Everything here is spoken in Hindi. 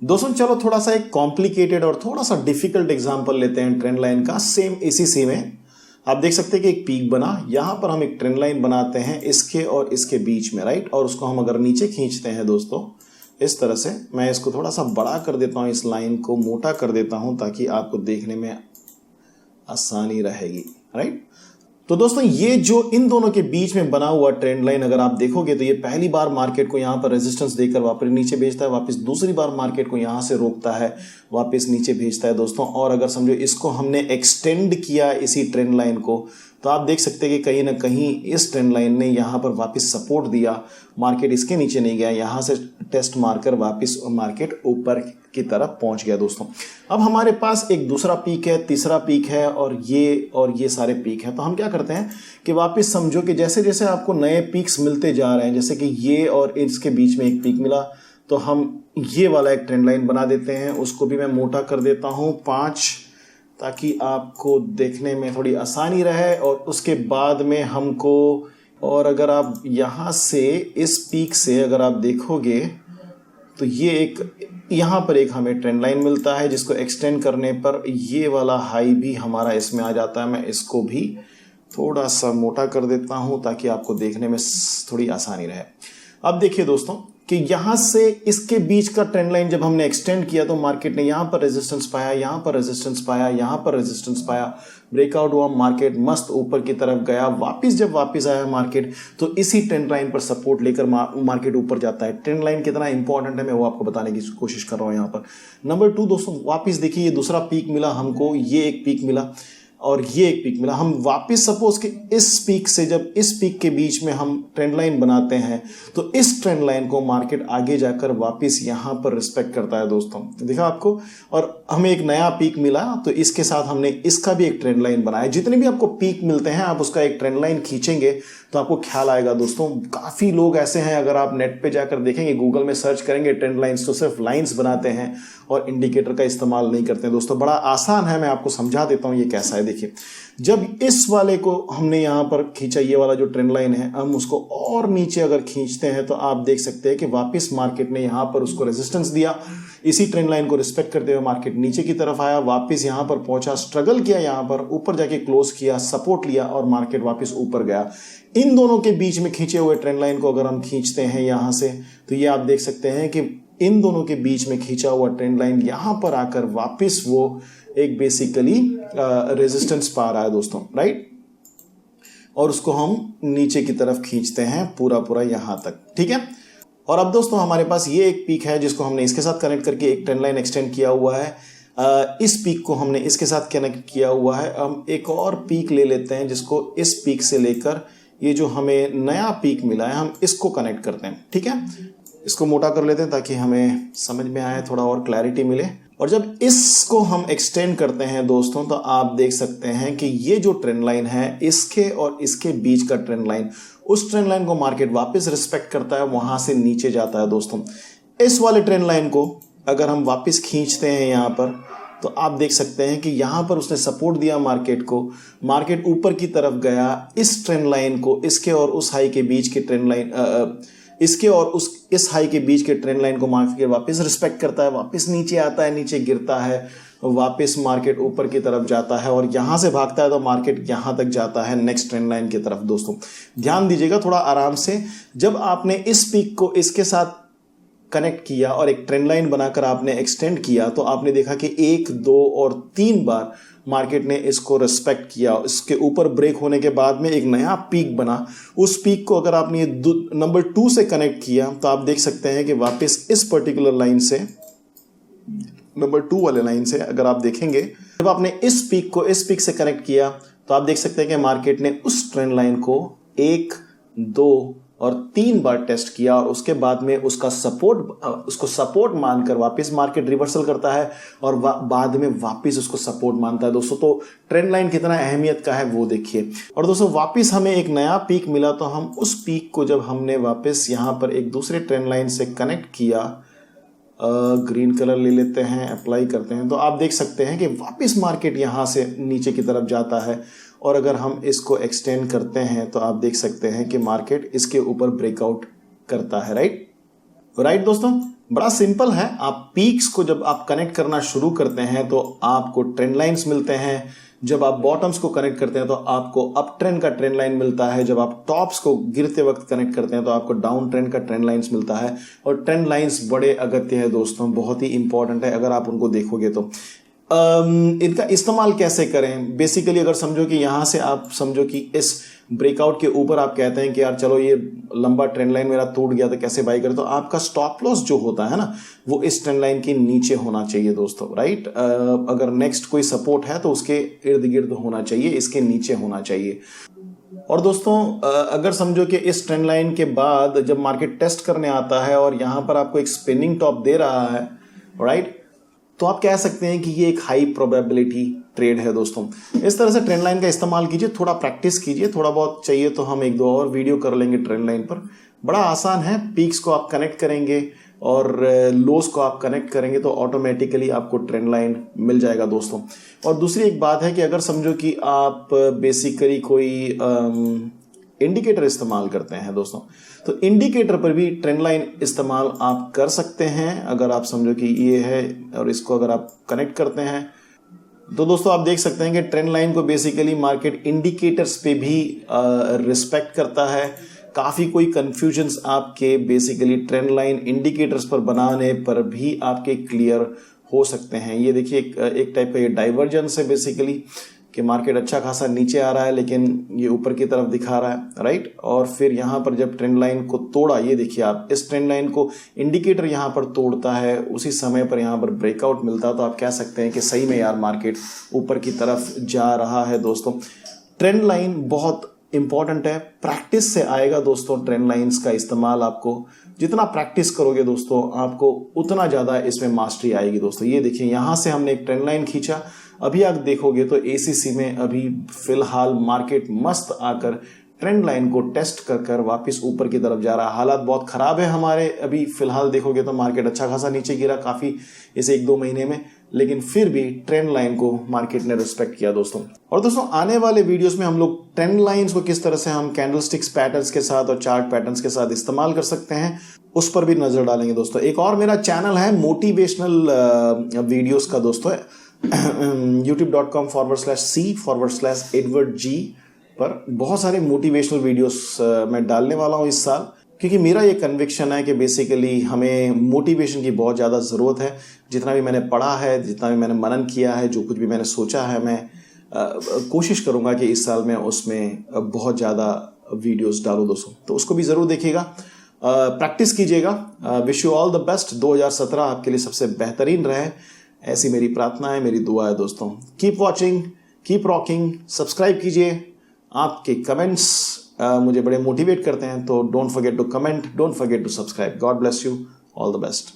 दोस्तों चलो थोड़ा सा एक कॉम्प्लिकेटेड और थोड़ा सा डिफिकल्ट एग्जांपल लेते हैं ट्रेंड लाइन का। सेम इसी में आप देख सकते हैं कि एक पीक बना, यहां पर हम एक ट्रेंड लाइन बनाते हैं इसके और इसके बीच में, राइट। और उसको हम अगर नीचे खींचते हैं दोस्तों इस तरह से, मैं इसको थोड़ा सा बड़ा कर देता हूं, इस लाइन को मोटा कर देता हूं ताकि आपको देखने में आसानी रहेगी, राइट। तो दोस्तों ये जो इन दोनों के बीच में बना हुआ ट्रेंड लाइन अगर आप देखोगे तो ये पहली बार मार्केट को यहां पर रेजिस्टेंस देकर वापस नीचे भेजता है, वापस दूसरी बार मार्केट को यहां से रोकता है, वापस नीचे भेजता है दोस्तों। और अगर समझो इसको हमने एक्सटेंड किया इसी ट्रेंड लाइन को, तो आप देख सकते हैं कि कहीं ना कहीं इस ट्रेंड लाइन ने यहां पर वापस सपोर्ट दिया, मार्केट इसके नीचे नहीं गया, यहां से टेस्ट मारकर वापस मार्केट ऊपर की तरफ पहुंच गया दोस्तों। अब हमारे पास एक दूसरा पीक है, तीसरा पीक है और ये सारे पीक हैं। तो हम क्या करते हैं कि वापस समझो कि जैसे जैसे आपको नए पीक्स मिलते जा रहे हैं, जैसे कि ये और इसके बीच में एक पीक मिला, तो हम ये वाला एक ट्रेंड लाइन बना देते हैं, उसको भी मैं मोटा कर देता हूं 5, ताकि आपको देखने में थोड़ी आसानी रहे। और उसके बाद में हमको, और अगर आप यहाँ से इस पीक से अगर आप देखोगे तो ये एक यहाँ पर एक हमें ट्रेंड लाइन मिलता है जिसको एक्सटेंड करने पर ये वाला हाई भी हमारा इसमें आ जाता है। मैं इसको भी थोड़ा सा मोटा कर देता हूँ ताकि आपको देखने में थोड़ी आसानी रहे। अब देखिए दोस्तों कि यहां से इसके बीच का ट्रेंड लाइन जब हमने एक्सटेंड किया तो मार्केट ने यहां पर रेजिस्टेंस पाया, यहां पर रेजिस्टेंस पाया, यहां पर रेजिस्टेंस पाया, ब्रेकआउट हुआ, मार्केट मस्त ऊपर की तरफ गया। जब वापस आया मार्केट तो इसी ट्रेंड लाइन पर सपोर्ट लेकर मार्केट ऊपर जाता है। ट्रेंड लाइन कितना इंपॉर्टेंट है मैं वो आपको बताने की कोशिश कर रहा हूं यहां पर। नंबर 2 दोस्तों, वापस देखिए ये दूसरा पीक मिला हमको, ये एक पीक मिला और ये एक पीक मिला। हम वापस सपोज कि इस पीक से, जब इस पीक के बीच में हम ट्रेंड लाइन बनाते हैं तो इस ट्रेंड लाइन को मार्केट आगे जाकर वापस यहां पर रिस्पेक्ट करता है दोस्तों, देखा आपको। और हमें एक नया पीक मिला तो इसके साथ हमने इसका भी एक ट्रेंड लाइन बनाया। जितने भी आपको पीक मिलते हैं आप उसका एक ट्रेंड लाइन खींचेंगे तो आपको ख्याल आएगा दोस्तों। काफी लोग ऐसे हैं, अगर आप नेट पे जाकर देखेंगे, गूगल में सर्च करेंगे ट्रेंड लाइंस, तो सिर्फ लाइंस बनाते हैं और इंडिकेटर का इस्तेमाल नहीं करते हैं दोस्तों। बड़ा आसान है, मैं आपको समझा देता हूं ये कैसा है। देखिए जब इस वाले को हमने यहां पर खींचा, ये वाला जो ट्रेंड लाइन है, हम उसको और नीचे अगर खींचते हैं तो आप देख सकते हैं कि वापस मार्केट ने यहां पर उसको रेजिस्टेंस दिया, इसी ट्रेंड लाइन को रिस्पेक्ट करते हुए मार्केट नीचे की तरफ आया, वापस यहां पर पहुंचा, स्ट्रगल किया, यहां पर ऊपर जाके क्लोज किया, सपोर्ट लिया और मार्केट वापस ऊपर गया। इन दोनों के बीच में खींचे हुए ट्रेंड लाइन को अगर हम खींचते हैं यहां से, तो ये आप देख सकते हैं कि इन दोनों के बीच में खींचा हुआ ट्रेंड लाइन यहां पर आकर वापस वो एक बेसिकली रेजिस्टेंस पा रहा है दोस्तों, राइट। और उसको हम नीचे की तरफ खींचते हैं पूरा यहां तक, ठीक है। और अब दोस्तों हमारे पास ये एक पीक है जिसको हमने इसके साथ कनेक्ट करके एक ट्रेंड लाइन एक्सटेंड किया हुआ है। इस पीक को हमने इसके साथ कनेक्ट किया हुआ है। हम एक और पीक ले लेते हैं जिसको इस पीक से लेकर ये जो हमें नया पीक मिला है हम इसको कनेक्ट करते हैं, ठीक है। इसको मोटा कर लेते हैं ताकि हमें समझ में आए, थोड़ा और क्लैरिटी मिले। और जब इसको हम एक्सटेंड करते हैं दोस्तों तो आप देख सकते हैं कि ये जो ट्रेंड लाइन है इसके और इसके बीच का ट्रेंड लाइन, उस ट्रेंड लाइन को मार्केट वापस रिस्पेक्ट करता है, वहां से नीचे जाता है दोस्तों। इस वाले ट्रेंड लाइन को अगर हम वापस खींचते हैं यहां पर तो आप देख सकते हैं कि यहां पर उसने सपोर्ट दिया मार्केट को, मार्केट ऊपर की तरफ गया, इस ट्रेंड लाइन को इसके और उस हाई के बीच के ट्रेंड लाइन इसके और इस हाई के बीच के ट्रेंड लाइन को मार्केट वापस रिस्पेक्ट करता है, वापस नीचे आता है, नीचे गिरता है, वापस मार्केट ऊपर की तरफ जाता है और यहां से भागता है तो मार्केट यहां तक जाता है नेक्स्ट ट्रेंड लाइन की तरफ। दोस्तों ध्यान दीजिएगा थोड़ा आराम से, जब आपने इस पीक को इसके साथ कनेक्ट किया और एक ट्रेंड लाइन बनाकर आपने एक्सटेंड किया तो आपने देखा कि 1, 2 और 3 बार मार्केट ने इसको रिस्पेक्ट किया। इसके ऊपर ब्रेक होने के बाद में एक नया पीक बना। उस पीक को अगर आपने नंबर 2 से कनेक्ट किया तो आप देख सकते हैं कि वापस इस पर्टिकुलर लाइन से, नंबर 2 वाले लाइन से अगर आप देखेंगे, जब आपने इस पीक को इस पीक से कनेक्ट किया तो आप देख सकते हैं कि मार्केट ने उस ट्रेंड लाइन को 1, 2 और 3 बार टेस्ट किया और उसके बाद में उसको सपोर्ट मानकर वापस मार्केट रिवर्सल करता है और बाद में वापस उसको सपोर्ट मानता है दोस्तों। तो ट्रेंड लाइन कितना अहमियत का है वो देखिए। और दोस्तों वापस हमें एक नया पीक मिला तो हम उस पीक को जब हमने वापस यहां पर एक दूसरे ट्रेंड लाइन से कनेक्ट किया, ग्रीन कलर ले लेते हैं, अप्लाई करते हैं, तो आप देख सकते हैं कि वापस मार्केट यहां से नीचे की तरफ जाता है। और अगर हम इसको एक्सटेंड करते हैं तो आप देख सकते हैं कि मार्केट इसके ऊपर ब्रेकआउट करता है, राइट दोस्तों। बड़ा सिंपल है। आप पीक्स को जब आप कनेक्ट करना शुरू करते हैं तो आपको ट्रेंड लाइंस मिलते हैं, जब आप बॉटम्स को कनेक्ट करते हैं तो आपको अप ट्रेंड का ट्रेंड लाइन मिलता है, जब आप टॉप्स को गिरते वक्त कनेक्ट करते हैं तो आपको डाउन ट्रेंड का ट्रेंड लाइंस मिलता है। और ट्रेंड लाइंस बड़े अगत्य है दोस्तों, बहुत ही इंपॉर्टेंट है अगर आप उनको देखोगे तो। इनका इस्तेमाल कैसे करें? बेसिकली अगर समझो कि यहाँ से आप समझो कि इस ब्रेकआउट के ऊपर आप कहते हैं कि यार चलो ये लंबा ट्रेंड लाइन मेरा टूट गया तो कैसे बाई करें, तो आपका स्टॉप लॉस जो होता है ना वो इस ट्रेंड लाइन के नीचे होना चाहिए दोस्तों, राइट। अगर नेक्स्ट कोई सपोर्ट है तो उसके इर्द गिर्द होना चाहिए, इसके नीचे होना चाहिए। और दोस्तों अगर समझो कि इस ट्रेंड लाइन के बाद जब मार्केट टेस्ट करने आता है और यहाँ पर आपको एक स्पिनिंग टॉप दे रहा है, राइट, तो आप कह सकते हैं कि ये एक हाई प्रोबेबिलिटी ट्रेड है दोस्तों। इस तरह से ट्रेंड लाइन का इस्तेमाल कीजिए, थोड़ा प्रैक्टिस कीजिए, थोड़ा बहुत चाहिए तो हम एक दो और वीडियो कर लेंगे ट्रेंड लाइन पर। बड़ा आसान है, पीक्स को आप कनेक्ट करेंगे और लोस को आप कनेक्ट करेंगे तो ऑटोमेटिकली आपको ट्रेंड लाइन मिल जाएगा दोस्तों। और दूसरी एक बात है कि अगर समझो कि आप बेसिकली कोई इंडिकेटर इस्तेमाल करते हैं दोस्तों, तो इंडिकेटर पर भी ट्रेंड लाइन इस्तेमाल आप कर सकते हैं। अगर आप समझो कि ये है और इसको अगर आप कनेक्ट करते हैं तो दोस्तों आप देख सकते हैं कि ट्रेंड लाइन को बेसिकली मार्केट इंडिकेटर्स पे भी रिस्पेक्ट करता है। काफ़ी कोई कन्फ्यूजन्स आपके बेसिकली ट्रेंड लाइन इंडिकेटर्स पर बनाने पर भी आपके क्लियर हो सकते हैं। ये देखिए एक टाइप का ये डाइवर्जेंस है बेसिकली कि मार्केट अच्छा खासा नीचे आ रहा है लेकिन ये ऊपर की तरफ दिखा रहा है, राइट। और फिर यहाँ पर जब ट्रेंड लाइन को तोड़ा, ये देखिए आप, इस ट्रेंड लाइन को इंडिकेटर यहाँ पर तोड़ता है, उसी समय पर यहाँ पर ब्रेकआउट मिलता है, तो आप कह सकते हैं कि सही में यार मार्केट ऊपर की तरफ जा रहा है दोस्तों। ट्रेंड लाइन बहुत इंपॉर्टेंट है, प्रैक्टिस से आएगा दोस्तों। ट्रेंड लाइंस का इस्तेमाल आपको जितना प्रैक्टिस करोगे दोस्तों आपको उतना ज़्यादा इसमें मास्टरी आएगी दोस्तों। ये देखिए यहाँ से हमने एक ट्रेंड लाइन खींचा, अभी आप देखोगे तो एसीसी में अभी फिलहाल मार्केट मस्त आकर ट्रेंड लाइन को टेस्ट कर कर वापस ऊपर की तरफ जा रहा है। हालात बहुत ख़राब है हमारे, अभी फिलहाल देखोगे तो मार्केट अच्छा खासा नीचे गिरा काफ़ी इस 1-2 महीने में, लेकिन फिर भी ट्रेंड लाइन को मार्केट ने रिस्पेक्ट किया दोस्तों। और दोस्तों आने वाले वीडियोस में हम लोग ट्रेंड लाइंस को किस तरह से हम कैंडलस्टिक्स पैटर्न्स के साथ और चार्ट पैटर्न्स के साथ इस्तेमाल कर सकते हैं उस पर भी नजर डालेंगे दोस्तों। एक और मेरा चैनल है मोटिवेशनल वीडियोस का दोस्तों, youtube.com/c/edwardg पर बहुत सारे मोटिवेशनल वीडियोस मैं डालने वाला हूँ इस साल, क्योंकि मेरा ये कन्विक्शन है कि बेसिकली हमें मोटिवेशन की बहुत ज़्यादा ज़रूरत है। जितना भी मैंने पढ़ा है, जितना भी मैंने मनन किया है, जो कुछ भी मैंने सोचा है, मैं कोशिश करूँगा कि इस साल मैं उसमें बहुत ज़्यादा वीडियोस डालूँ दोस्तों, तो उसको भी ज़रूर देखिएगा, प्रैक्टिस कीजिएगा। Wish you all the best. 2017 आपके लिए सबसे बेहतरीन रहे, ऐसी मेरी प्रार्थना है, मेरी दुआ है दोस्तों। Keep watching, keep rocking, subscribe कीजिए। आपके कमेंट्स मुझे बड़े मोटिवेट करते हैं, तो don't forget to comment, don't forget to subscribe. God bless you, all the best.